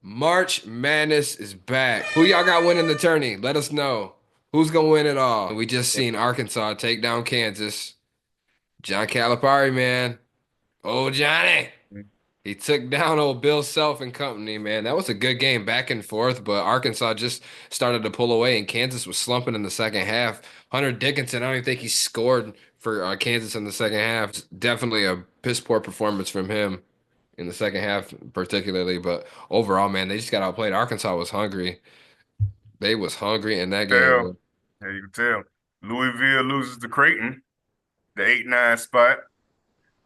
March Madness is back. Who y'all got winning the tourney? Let us know. Who's gonna win it all? We just seen Arkansas take down Kansas. John Calipari, man. Oh, Johnny. He took down old Bill Self and company, man. That was a good game back and forth, but Arkansas just started to pull away, and Kansas was slumping in the second half. Hunter Dickinson, I don't even think he scored for Kansas in the second half. Definitely a piss poor performance from him in the second half, particularly. But overall, man, they just got outplayed. Arkansas was hungry. They was hungry in that game, Tell. bro. Yeah, you can tell. Louisville loses to Creighton, the 8-9 spot.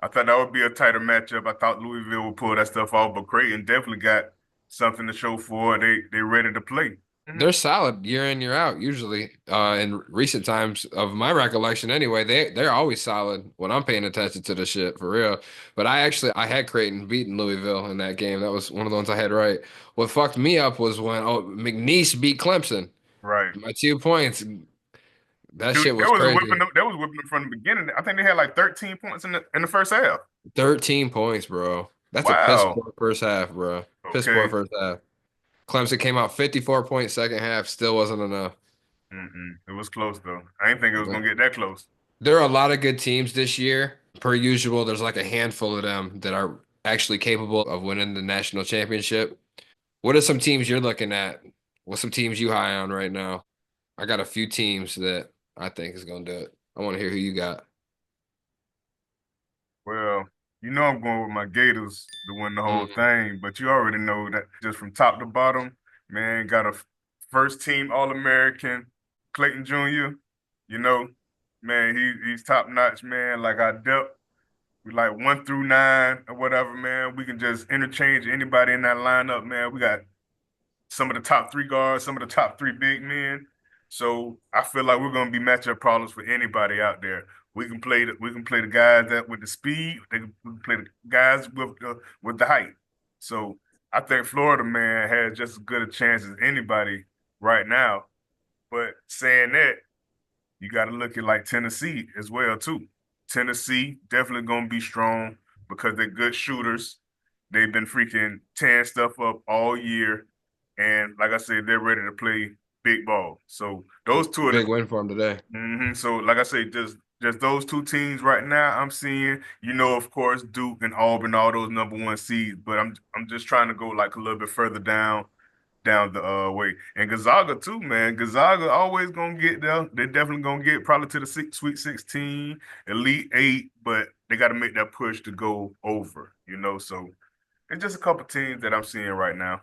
I thought that would be a tighter matchup. I thought Louisville would pull that stuff off, but Creighton definitely got something to show for it. They ready to play. They're solid year in, year out, usually. In recent times, of my recollection anyway, they're always solid when I'm paying attention to the shit for real. But I had Creighton beating Louisville in that game. That was one of the ones I had right. What fucked me up was when McNeese beat Clemson. Right. My 2 points. That Dude, shit was crazy. they was whipping them from the beginning. I think they had like 13 points in the first half. 13 points, bro. That's a piss Wow. poor first half, bro. Piss poor Okay. first half. Clemson came out 54 points second half, still wasn't enough. It was close though. I didn't think it was gonna get that close. There are a lot of good teams this year. Per usual, there's like a handful of them that are actually capable of winning the national championship. What are some teams you're looking at? What's some teams you high on right now? I got a few teams that I think is going to do it. I want to hear who you got. Well, you know I'm going with my Gators to win the whole Mhm. thing, but you already know that just from top to bottom, man, got a first team All-American, Clayton Jr. You know, man, he's top notch, man. Like our depth, we like 1 through 9 or whatever, man. We can just interchange anybody in that lineup, man. We got some of the top three guards, some of the top three big men. So I feel like we're going to be matchup problems for anybody out there. We can play the guys that with the speed. We can play the guys with the height. So I think Florida man has just as good a chance as anybody right now. But saying that, you got to look at like Tennessee as well too. Tennessee definitely going to be strong because they're good shooters. They've been freaking tearing stuff up all year, and like I said, they're ready to play big ball. So those two are the. Big win for them today. So like I say, just those two teams right now. I'm seeing, of course, Duke and Auburn, all those number one seeds. But I'm just trying to go like a little bit further down the way. And Gonzaga too, man. Gonzaga always gonna get there. They're definitely gonna get probably to the Sweet 16, Elite Eight, but they got to make that push to go over. So it's just a couple teams that I'm seeing right now.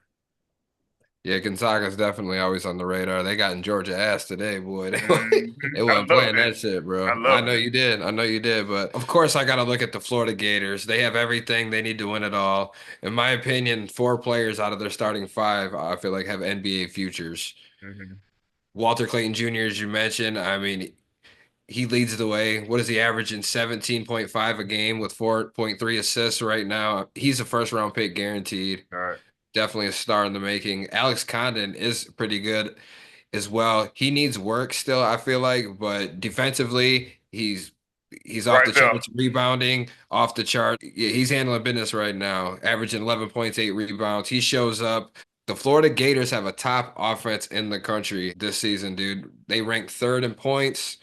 Yeah, Gonzaga's definitely always on the radar. They got in Georgia ass today, boy. They I wasn't loved playing it. that shit, I bro. I loved know it. you did. I know you did. But of course, I got to look at the Florida Gators. They have everything they need to win it all. In my opinion, four players out of their starting five, I feel like have NBA futures. hmm Walter Clayton Jr., as you mentioned, I mean, he leads the way. What is he averaging? 17.5 a game with 4.3 assists right now. He's a first round pick guaranteed. All right. Definitely a star in the making. Alex Condon is pretty good as well. He needs work still, I feel like, but defensively, he's off Right the there. charts. Rebounding, off the chart. Yeah, he's handling business right now, averaging 11 points, 8 rebounds. He shows up. The Florida Gators have a top offense in the country this season, dude. They rank third in points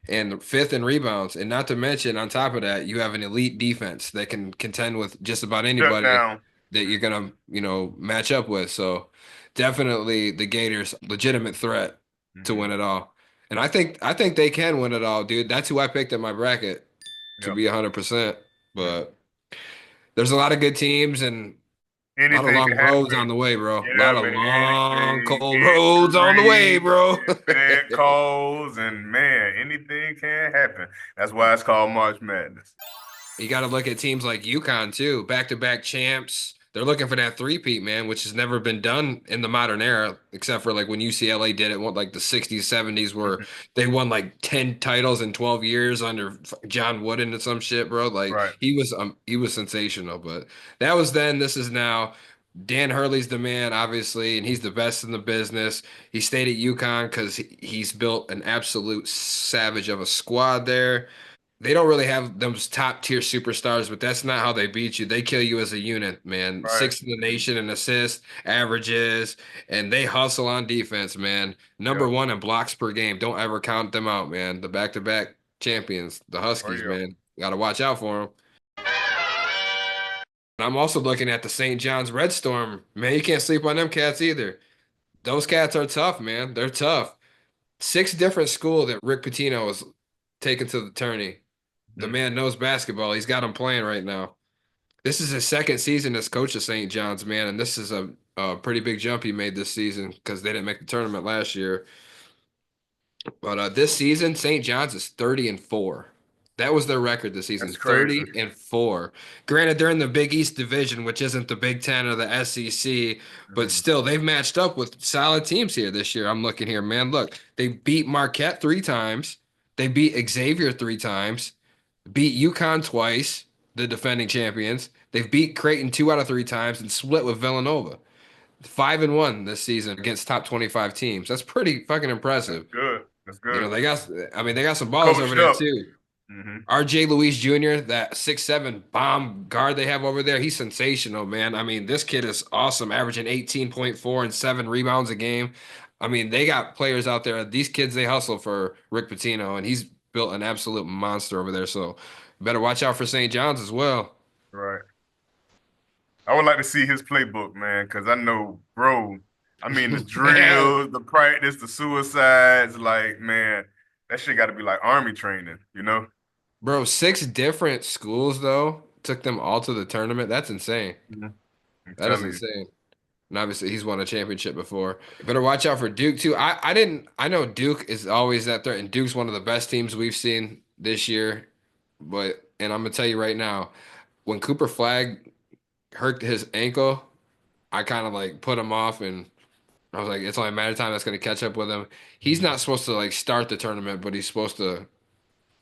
and fifth in rebounds. And not to mention, on top of that, you have an elite defense that can contend with just about Shut anybody down. that you're gonna, match up with. So definitely the Gators, legitimate threat to hmm win it all. And I think they can win it all, dude. That's who I picked in my bracket to Yeah. be 100%. But there's a lot of good teams and a lot of Anything can long roads on happen. the way, bro. A Yeah, lot of man. long, Anything, cold roads on the way, injuries, bro. bad calls, and man, anything can happen. That's why it's called March Madness. You got to look at teams like UConn too, back-to-back champs. They're looking for that three-peat, man, which has never been done in the modern era, except for like when UCLA did it, what like the 60s, 70s, where they won like 10 titles in 12 years under John Wooden and some shit, bro. Like Right. he was sensational, but that was then, this is now. Dan Hurley's the man, obviously, and he's the best in the business. He stayed at UConn because he's built an absolute savage of a squad there. they don't really have those top tier superstars, but that's not how they beat you. They kill you as a unit, man. Right. Sixth in the nation in assists, averages, and they hustle on defense, man. Number Yeah. one in blocks per game. Don't ever count them out, man. The back-to-back champions, the Oh Huskies, yeah. man. Got to watch out for them. And I'm also looking at the St. John's Red Storm. Man, you can't sleep on them cats either. Those cats are tough, man. They're tough. Six different school that Rick Pitino was taking to the tourney. The Mhm. man knows basketball. He's got him playing right now. This is his second season as coach of St. John's, man, and this is a pretty big jump he made this season because they didn't make the tournament last year. But this season, St. John's is 30-4. That was their record this season, That's crazy. 30-4. Granted, they're in the Big East division, which isn't the Big Ten or the SEC, but Mhm. still, they've matched up with solid teams here this year. I'm looking here, man. Look, they beat Marquette 3 times. They beat Xavier 3 times. Beat UConn twice, the defending champions. They've beat Creighton 2 out of 3 times and split with Villanova. 5-1 this season against top 25 teams. That's pretty fucking That's impressive. good. That's You know, good. I mean, they got some ballers over Coached there up. too. Hmm. RJ Luis Jr., that 6'7" bomb guard they have over there, he's sensational, man. I mean, this kid is awesome, averaging 18.4 and 7 rebounds a game. I mean, they got players out there. These kids, they hustle for Rick Pitino, and he's built an absolute monster over there. So better watch out for St. John's as well. Right. I would like to see his playbook, man, because I know, bro. I mean, the Man, drills, the practice, the suicides, like, man, that shit got to be like army training, you know? bro, 6 different schools, though, took them all to the tournament. That's insane. Mhm. I'm That is telling you. insane. And obviously, he's won a championship before. Better watch out for Duke too. I know Duke is always that threat, and Duke's one of the best teams we've seen this year. And I'm gonna tell you right now, when Cooper Flag hurt his ankle, I kind of like put him off, and I was like, it's only a matter of time that's gonna catch up with him. He's Mhm. not supposed to like start the tournament, but he's supposed to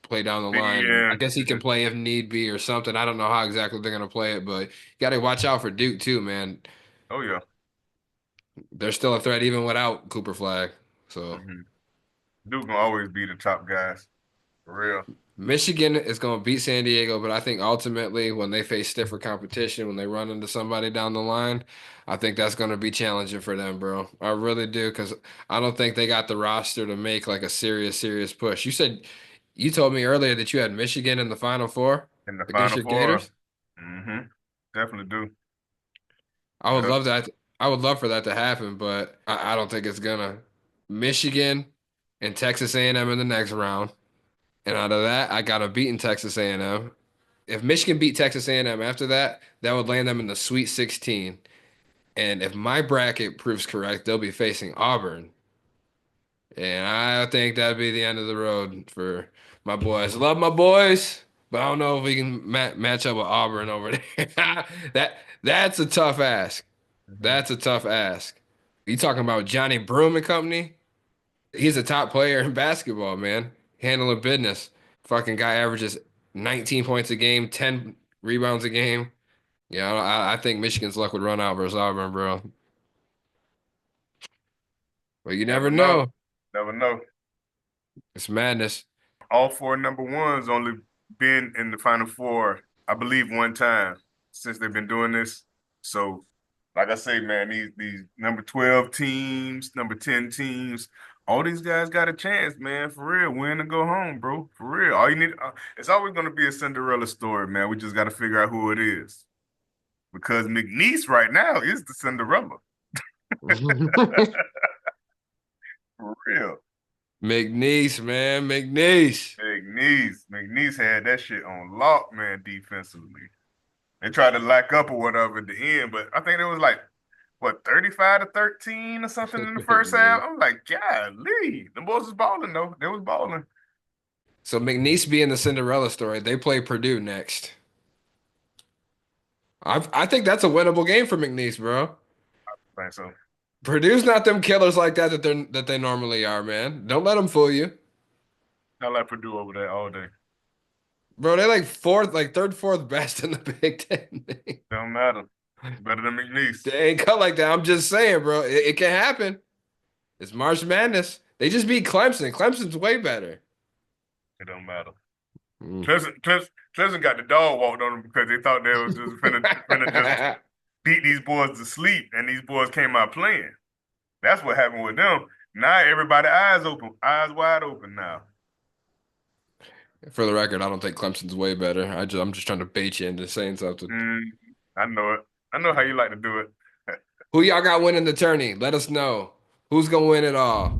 play down the line. I Yeah. guess he can play if need be or something. I don't know how exactly they're gonna play it, but you gotta watch out for Duke too, man. Oh, yeah. They're still a threat even without Cooper Flag. So Hmm. Duke gonna always be the top guys, for real. Michigan is going to beat San Diego, but I think ultimately when they face stiffer competition, when they run into somebody down the line, I think that's going to be challenging for them, bro. I really do because I don't think they got the roster to make like a serious push. You told me earlier that you had Michigan in the Final Four In the against Final your Four. Gators. Hmm. Definitely do. I would Yep. love that. I would love for that to happen, but I don't think it's gonna. Michigan and Texas A&M in the next round. And out of that, I got them beating Texas A&M. If Michigan beat Texas A&M after that, that would land them in the Sweet 16. And if my bracket proves correct, they'll be facing Auburn. And I think that'd be the end of the road for my boys. Love my boys, but I don't know if we can match up with Auburn over there. That's a tough ask. Hmm. That's a tough ask. You talking about Johnny Broom and company? He's a top player in basketball, man. Handling business. Fucking guy averages 19 points a game, 10 rebounds a game. Yeah, I think Michigan's luck would run out versus Auburn, bro. But you never Never know. know. Never know. It's madness. All four number ones only been in the Final Four, I believe, one time since they've been doing this. So, like I say, man, these number 12 teams, number 10 teams, all these guys got a chance, man, for real. Win and go home, bro. For real. All you need, it's always going to be a Cinderella story, man. We just got to figure out who it is. Because McNeese right now is the Cinderella. For real. McNeese, man, McNeese. McNeese had that shit on lock, man, defensively. They tried to lack up or whatever at the end, but I think it was like what 35-13 or something in the first half. Man. I'm like, golly, the boys was balling though. They was balling. So McNeese being the Cinderella story, they play Purdue next. I think that's a winnable game for McNeese, bro. I think so. Purdue's not them killers like that they normally are, man. Don't let them fool you. I like Purdue over there all day. Bro, they like fourth, like third, fourth best in the Big Ten. Don't matter. Better than McNeese. They ain't cut like that. I'm just saying, bro. It can happen. It's March Madness. They just beat Clemson. Clemson's way better. It don't matter. Mm. Clemson got the dog walked on them because they thought they was just finna just beat these boys to sleep, and these boys came out playing. That's what happened with them. Now everybody eyes open, eyes wide open now. For the record, I don't think Clemson's way better. I'm just trying to bait you into saying something. Mm, I know it. I know how you like to do it. Who y'all got winning the tourney? Let us know. Who's gonna win it all?